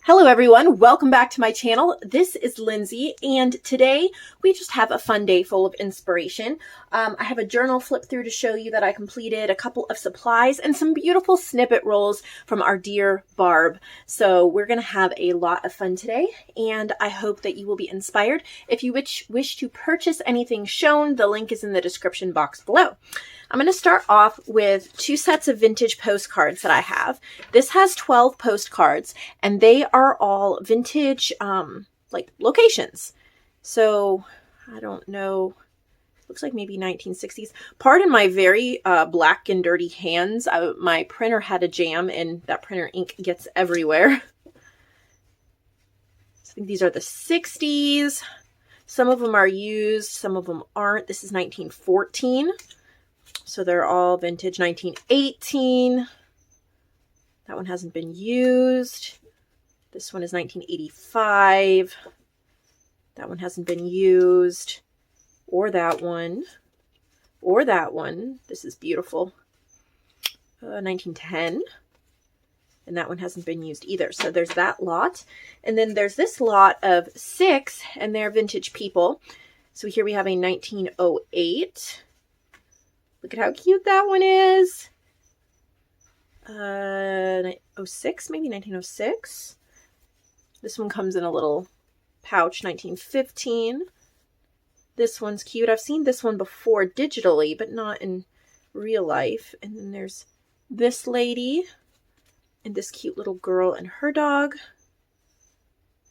Hello everyone, welcome back to my channel. This is Lindsay and today we just have a fun day full of inspiration. I have a journal flip through to show you that I completed, a couple of supplies, and some beautiful snippet rolls from our dear Barb. So we're going to have a lot of fun today and I hope that you will be inspired. If you wish to purchase anything shown, the link is in the description box below. I'm going to start off with two sets of vintage postcards that I have. This has 12 postcards and they are all vintage like locations. So I don't know, looks like maybe 1960s. Pardon my very black and dirty hands. My printer had a jam and that printer ink gets everywhere. I think these are the 60s. Some of them are used, some of them aren't. This is 1914. So they're all vintage. 1918. That one hasn't been used. This one is 1985. That one hasn't been used. Or that one. Or that one. This is beautiful. 1910. And that one hasn't been used either. So there's that lot. And then there's this lot of 6, and they're vintage people. So here we have a 1908. Look at how cute that one is. 06, maybe 1906. This one comes in a little pouch, 1915. This one's cute. I've seen this one before digitally, but not in real life. And then there's this lady and this cute little girl and her dog.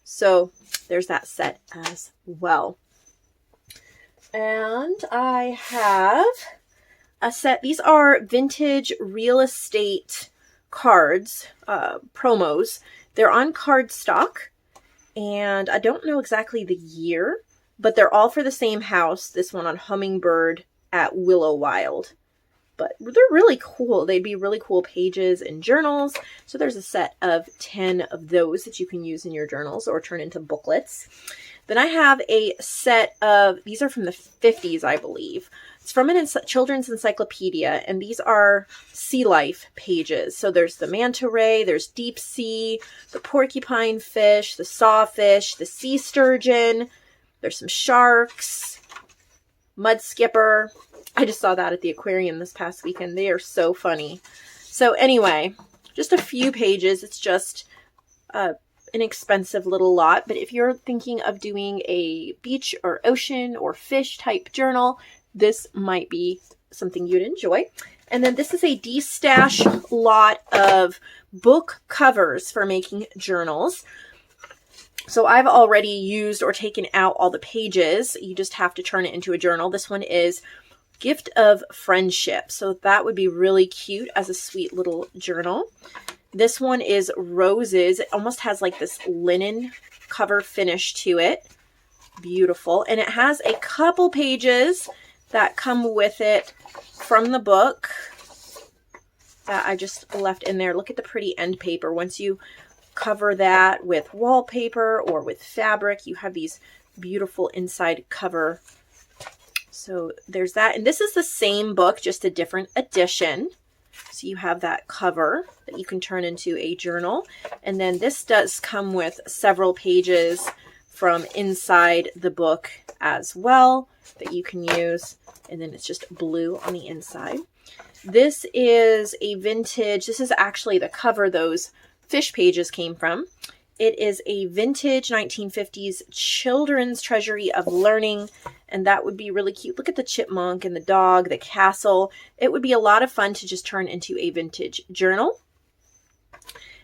So there's that set as well. And I have a set. These are vintage real estate cards, promos. They're on cardstock, and I don't know exactly the year, but they're all for the same house. This one on Hummingbird at Willow Wild. But they're really cool. They'd be really cool pages in journals. So there's a set of 10 of those that you can use in your journals or turn into booklets. Then I have a set of, these are from the 50s, I believe. It's from a children's encyclopedia, and these are sea life pages. So there's the manta ray, there's deep sea, the porcupine fish, the sawfish, the sea sturgeon. There's some sharks, mud skipper. I just saw that at the aquarium this past weekend. They are so funny. So anyway, just a few pages. It's just inexpensive little lot, but if you're thinking of doing a beach or ocean or fish type journal, this might be something you'd enjoy. And then this is a de-stash lot of book covers for making journals. So I've already used or taken out all the pages. You just have to turn it into a journal. This one is Gift of Friendship. So that would be really cute as a sweet little journal. This one is Roses. It almost has like this linen cover finish to it. Beautiful. And it has a couple pages that come with it from the book that I just left in there. Look at the pretty end paper. Once you cover that with wallpaper or with fabric, you have these beautiful inside cover. So there's that. And this is the same book, just a different edition. So you have that cover that you can turn into a journal. And then this does come with several pages from inside the book as well that you can use. And then it's just blue on the inside. This is a vintage, this is actually the cover those fish pages came from. It is a vintage 1950s children's treasury of learning, and that would be really cute. Look at the chipmunk and the dog, the castle. It would be a lot of fun to just turn into a vintage journal.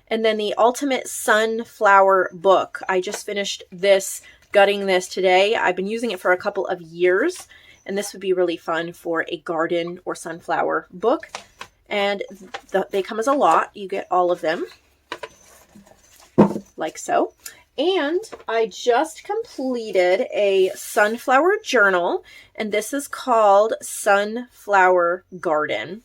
And then the Ultimate Sunflower book. I just finished this, gutting this today. I've been using it for a couple of years, and this would be really fun for a garden or sunflower book. And they come as a lot. You get all of them, like so. And I just completed a sunflower journal, and this is called Sunflower Garden.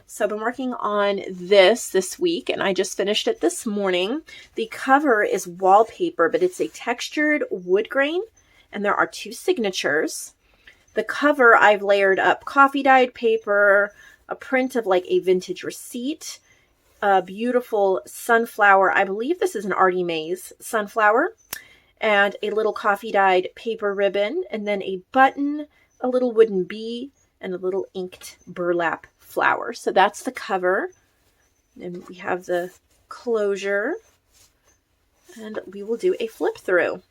So I've been working on this week, and I just finished it this morning. The cover is wallpaper, but it's a textured wood grain, and there are 2 signatures. The cover, I've layered up coffee dyed paper, a print of like a vintage receipt, a beautiful sunflower. I believe this is an Artie Mays sunflower, and a little coffee dyed paper ribbon, and then a button, a little wooden bee, and a little inked burlap flower. So that's the cover. And we have the closure, and we will do a flip through.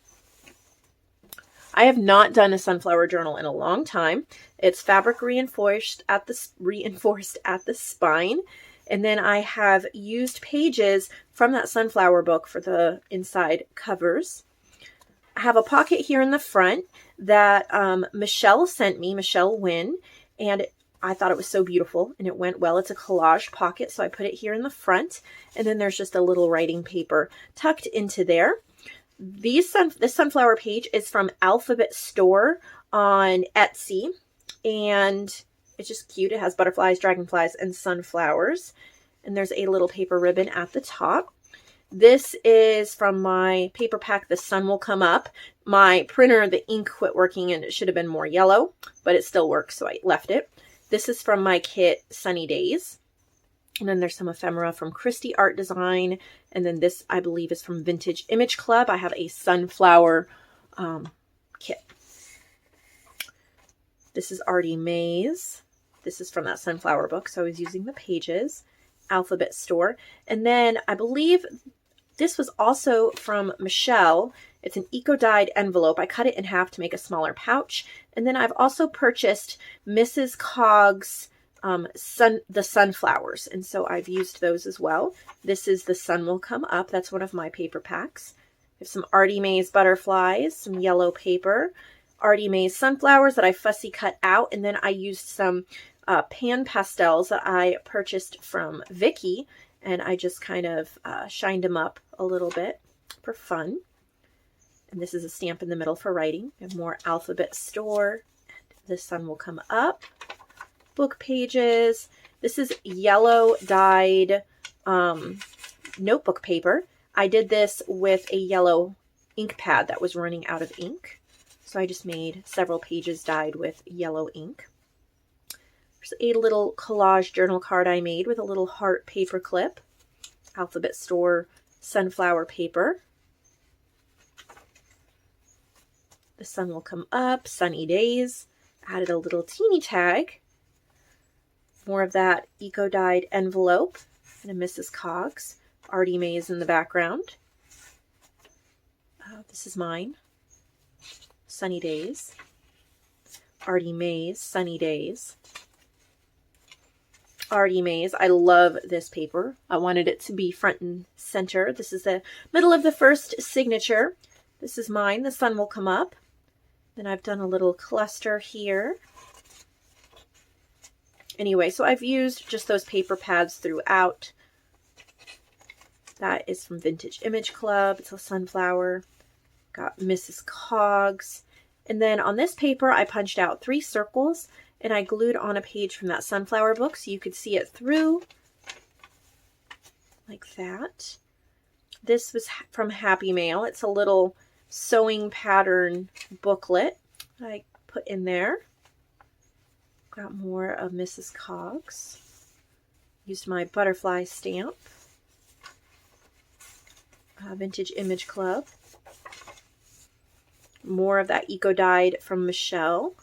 I have not done a sunflower journal in a long time. It's fabric reinforced at the spine. And then I have used pages from that sunflower book for the inside covers. I have a pocket here in the front that Michelle sent me, Michelle Wynn, and I thought it was so beautiful and it went well. It's a collage pocket, so I put it here in the front, and then there's just a little writing paper tucked into there. This sunflower page is from Alphabet Store on Etsy, and it's just cute. It has butterflies, dragonflies, and sunflowers, and there's a little paper ribbon at the top. This is from my paper pack, The Sun Will Come Up. My printer, the ink quit working and it should have been more yellow, but it still works, so I left it. This is from my kit, Sunny Days. And then there's some ephemera from Christie Art Design. And then this, I believe, is from Vintage Image Club. I have a sunflower kit. This is Artie Mays. This is from that sunflower book, so I was using the pages. Alphabet Store. And then I believe this was also from Michelle. It's an eco-dyed envelope. I cut it in half to make a smaller pouch. And then I've also purchased Mrs. Cog's the sunflowers. And so I've used those as well. This is The Sun Will Come Up. That's one of my paper packs. I have some Artie Mays butterflies, some yellow paper, Artie Mays sunflowers that I fussy cut out. And then I used some pan pastels that I purchased from Vicky, and I just kind of shined them up a little bit for fun. And this is a stamp in the middle for writing. We have more Alphabet Store. The Sun Will Come Up. Book pages. This is yellow dyed notebook paper. I did this with a yellow ink pad that was running out of ink. So I just made several pages dyed with yellow ink. There's a little collage journal card I made with a little heart paper clip. Alphabet Store sunflower paper. The Sun Will Come Up, Sunny Days. Added a little teeny tag. More of that eco-dyed envelope. And a Mrs. Cog's. Artie Mays in the background. This is mine. Sunny Days. Artie Mays, Sunny Days. Artie Mays. I love this paper. I wanted it to be front and center. This is the middle of the first signature. This is mine. The Sun Will Come Up. Then I've done a little cluster here. Anyway, so I've used just those paper pads throughout. That is from Vintage Image Club. It's a sunflower. Got Mrs. Cog's. And then on this paper, I punched out 3 circles and I glued on a page from that sunflower book so you could see it through like that. This was from Happy Mail. It's a little sewing pattern booklet I put in there. Got more of Mrs. Cog's. Used my butterfly stamp. Vintage Image Club. More of that eco-dyed from Michelle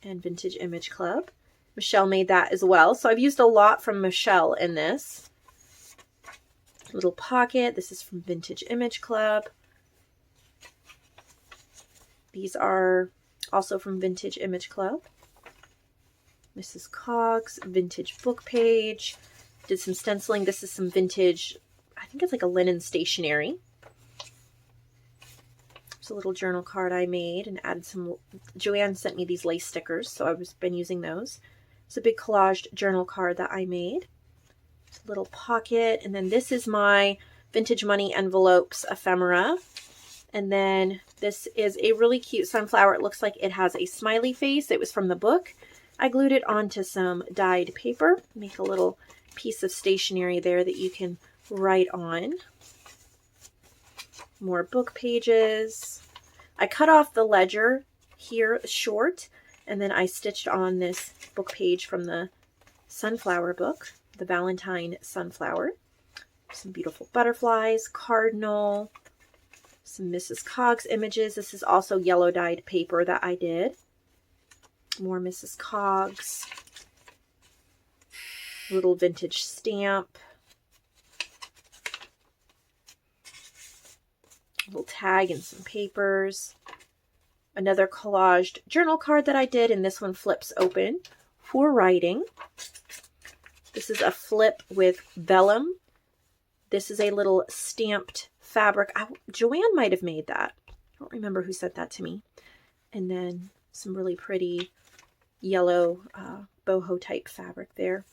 and Vintage Image Club. Michelle made that as well. So I've used a lot from Michelle in this. Little pocket. This is from Vintage Image Club. These are also from Vintage Image Club. Mrs. Cog's vintage book page. Did some stenciling. This is some vintage, I think it's like a linen stationery. It's a little journal card I made and added some. Joanne sent me these lace stickers, so I've been using those. It's a big collaged journal card that I made. It's a little pocket. And then this is my Vintage Money Envelopes ephemera. And then this is a really cute sunflower. It looks like it has a smiley face. It was from the book. I glued it onto some dyed paper. Make a little piece of stationery there that you can write on. More book pages. I cut off the ledger here short, and then I stitched on this book page from the sunflower book, the Valentine sunflower. Some beautiful butterflies, cardinal, some Mrs. Coggs images. This is also yellow dyed paper that I did. More Mrs. Coggs. Little vintage stamp. A little tag and some papers. Another collaged journal card that I did, and this one flips open for writing. This is a flip with vellum. This is a little stamped fabric. Joanne might have made that. I don't remember who sent that to me. And then some really pretty yellow boho type fabric there.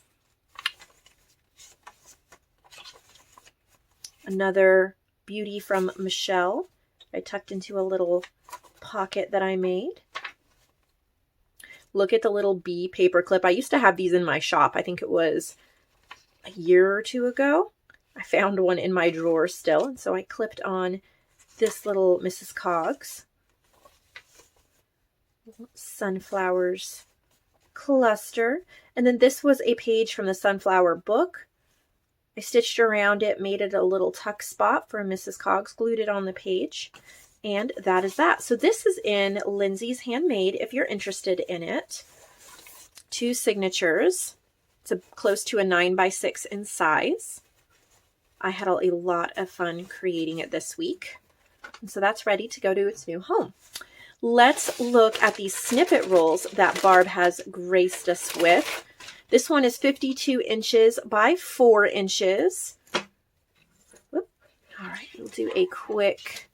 Another beauty from Michelle. I tucked into a little pocket that I made. Look at the little bee paper clip. I used to have these in my shop. I think it was a year or two ago. I found one in my drawer still, and so I clipped on this little Mrs. Coggs. Sunflowers cluster. And then this was a page from the Sunflower book. I stitched around it, made it a little tuck spot for Mrs. Coggs, glued it on the page, and that is that. So this is in Lindsay's Handmade if you're interested in it. 2 signatures. It's close to a 9x6 in size. I had a lot of fun creating it this week. And so that's ready to go to its new home. Let's look at these snippet rolls that Barb has graced us with. This one is 52 inches by 4 inches. Whoop. All right, we'll do a quick...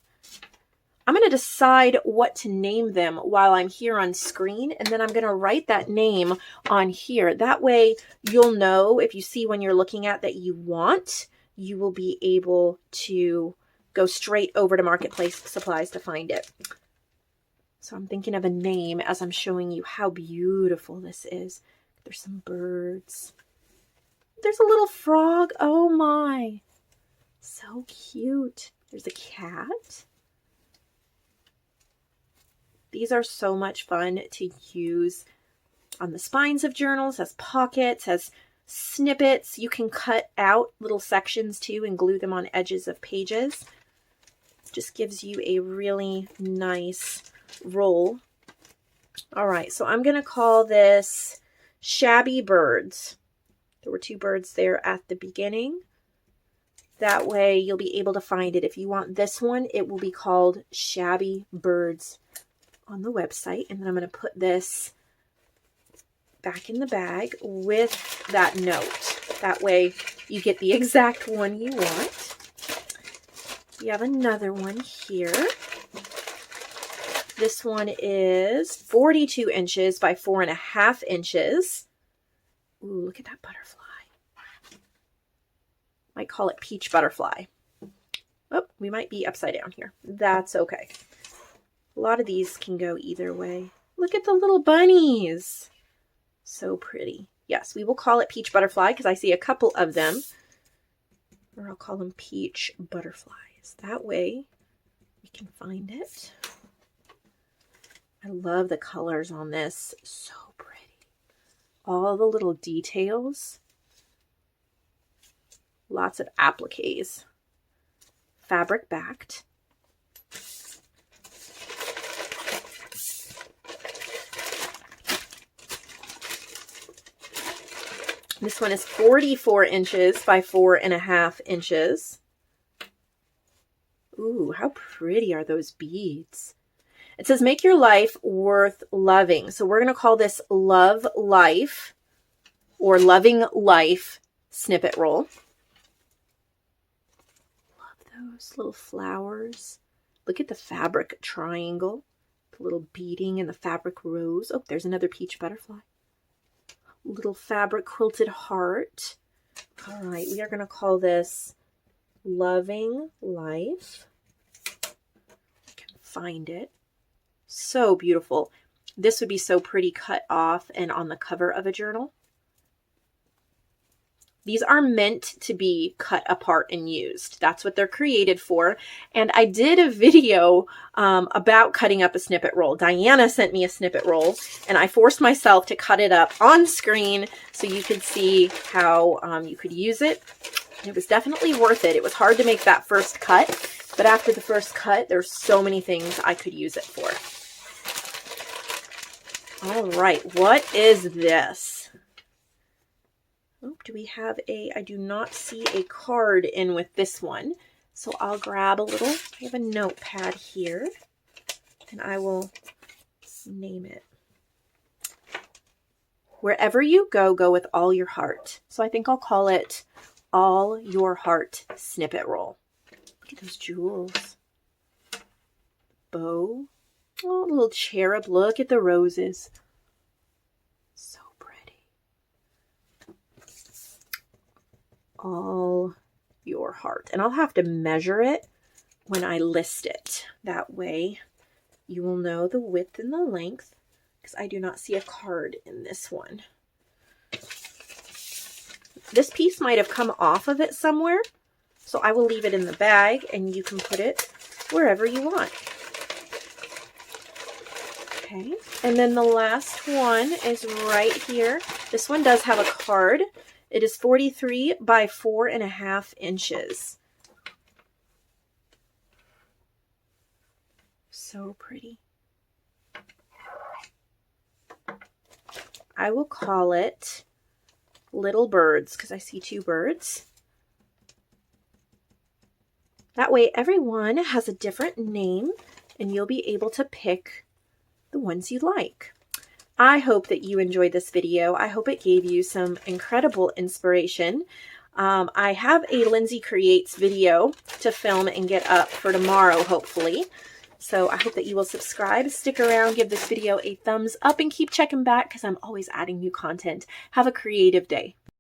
I'm going to decide what to name them while I'm here on screen, and then I'm going to write that name on here. That way you'll know if you see when you're looking at that you want, you will be able to go straight over to Marketplace Supplies to find it. So I'm thinking of a name as I'm showing you how beautiful this is. There's some birds. There's a little frog. Oh my. So cute. There's a cat. These are so much fun to use on the spines of journals, as pockets, as snippets. You can cut out little sections too and glue them on edges of pages. Just gives you a really nice roll. All right, so I'm going to call this Shabby Birds. There were 2 birds there at the beginning. That way you'll be able to find it. If you want this one, it will be called Shabby Birds on the website. And then I'm going to put this back in the bag with that note. That way you get the exact one you want. We have another one here. This one is 42 inches by 4.5 inches. Ooh, look at that butterfly. Might call it peach butterfly. Oh, we might be upside down here. That's okay. A lot of these can go either way. Look at the little bunnies. So pretty. Yes, we will call it peach butterfly because I see a couple of them. Or I'll call them peach butterflies. That way we can find it. I love the colors on this. So pretty. All the little details. Lots of appliques. Fabric backed. This one is 44 inches by 4.5 inches. Ooh, how pretty are those beads? It says, make your life worth loving. So we're going to call this Love Life or Loving Life snippet roll. Love those little flowers. Look at the fabric triangle, the little beading and the fabric rose. Oh, there's another peach butterfly. Little fabric quilted heart. All right, we are going to call this Loving Life. I can find it. So beautiful. This would be so pretty cut off and on the cover of a journal. These are meant to be cut apart and used. That's what they're created for. And I did a video about cutting up a snippet roll. Diana sent me a snippet roll, and I forced myself to cut it up on screen so you could see how you could use it. It was definitely worth it. It was hard to make that first cut, but after the first cut, there's so many things I could use it for. All right, what is this? Oh, do we have I do not see a card in with this one. So I'll grab a little, I have a notepad here, and I will name it. Wherever you go, go with all your heart. So I think I'll call it All Your Heart Snippet Roll. Look at those jewels. Bow. Oh, little cherub. Look at the roses. So pretty. All Your Heart. And I'll have to measure it when I list it. That way you will know the width and the length, because I do not see a card in this one. This piece might have come off of it somewhere, so I will leave it in the bag and you can put it wherever you want. Okay, and then the last one is right here. This one does have a card. It is 43 by 4.5 inches. So pretty. I will call it Little Birds because I see two birds. That way everyone has a different name and you'll be able to pick the ones you like. I hope that you enjoyed this video. I hope it gave you some incredible inspiration. I have a Lindsay Creates video to film and get up for tomorrow, hopefully. So I hope that you will subscribe, stick around, give this video a thumbs up, and keep checking back because I'm always adding new content. Have a creative day.